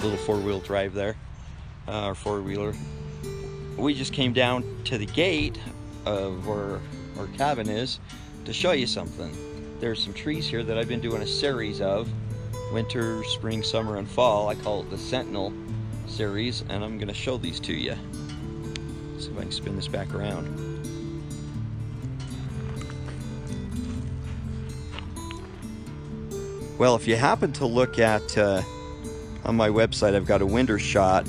little four-wheel drive there, or four-wheeler. We just came down to the gate of where our cabin is to show you something. There's some trees here that I've been doing a series of, winter, spring, summer, and fall. I call it the Sentinel Series, and I'm going to show these to you. Let's see if I can spin this back around. Well, if you happen to look at, on my website, I've got a winter shot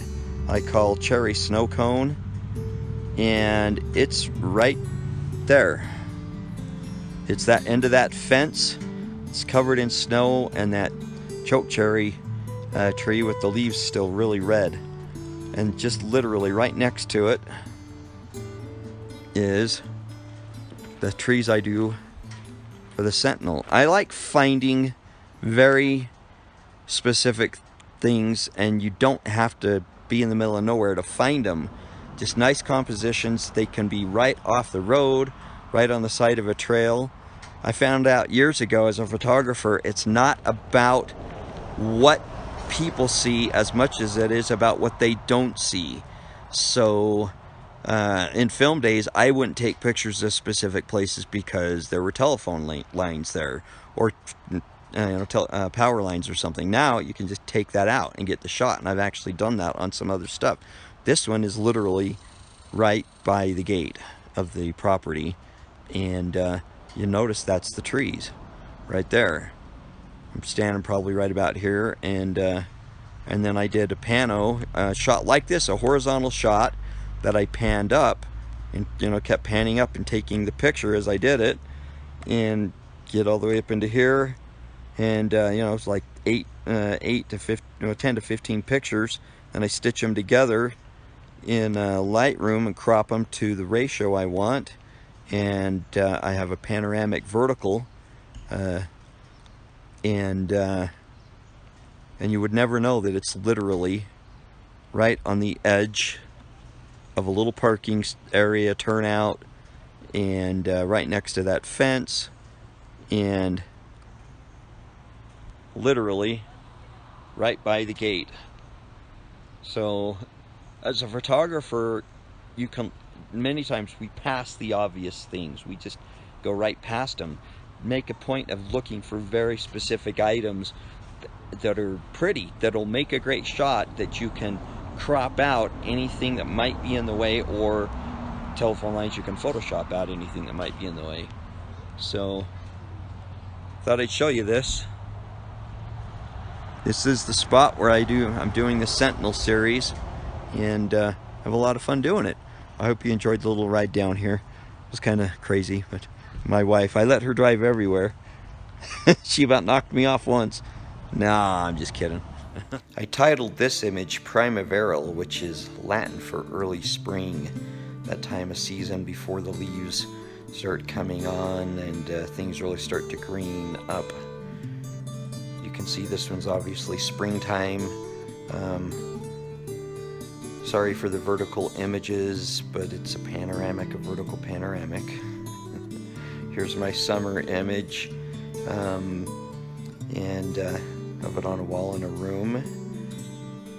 I call Cherry Snow Cone, and it's right there. It's that end of that fence. It's covered in snow, and that choke cherry tree with the leaves still really red. And just literally right next to it is the trees I do for the Sentinel. I like finding very specific things, and you don't have to be in the middle of nowhere to find them. Just nice compositions. They can be right off the road, right on the side of a trail. I found out years ago as a photographer, it's not about what people see as much as it is about what they don't see. So in film days, I wouldn't take pictures of specific places because there were telephone lines there, or power lines or something. Now you can just take that out and get the shot, and I've actually done that on some other stuff. This one is literally right by the gate of the property, and you notice that's the trees right there. I'm standing probably right about here, and then I did a pano shot like this, a horizontal shot that I panned up, and kept panning up and taking the picture as I did it, and get all the way up into here. And it's like 10 to 15 pictures, and I stitch them together in Lightroom and crop them to the ratio I want. And I have a panoramic vertical, and you would never know that it's literally right on the edge of a little parking area turnout, and right next to that fence, and literally right by the gate. So as a photographer, you can, many times we pass the obvious things. We just go right past them. Make a point of looking for very specific items that are pretty, that'll make a great shot, that you can crop out anything that might be in the way, or telephone lines, you can Photoshop out anything that might be in the way. So thought I'd show you this. This is the spot where I'm doing the Sentinel series, and have a lot of fun doing it. I hope you enjoyed the little ride down here. It was kind of crazy, but my wife, I let her drive everywhere. She about knocked me off once. Nah, I'm just kidding. I titled this image Primaveral, which is Latin for early spring, that time of season before the leaves start coming on and things really start to green up. You can see this one's obviously springtime. Sorry for the vertical images, but it's a panoramic, a vertical panoramic. Here's my summer image, and of it on a wall in a room.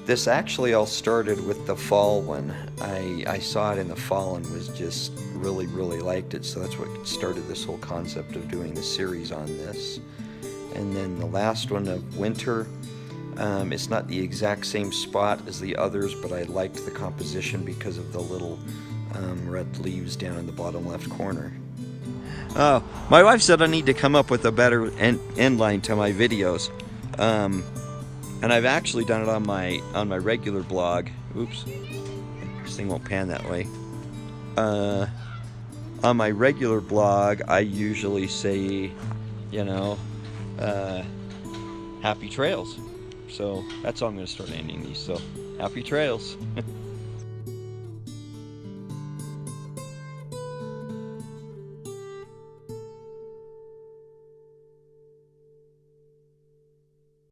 This actually all started with the fall one. I saw it in the fall and was just really liked it, so that's what started this whole concept of doing the series on this. And then the last one of winter, it's not the exact same spot as the others, but I liked the composition because of the little red leaves down in the bottom left corner. Oh, my wife said I need to come up with a better end line to my videos. And I've actually done it on my regular blog. Oops, this thing won't pan that way. On my regular blog, I usually say, happy trails. So that's how I'm going to start ending these. So happy trails.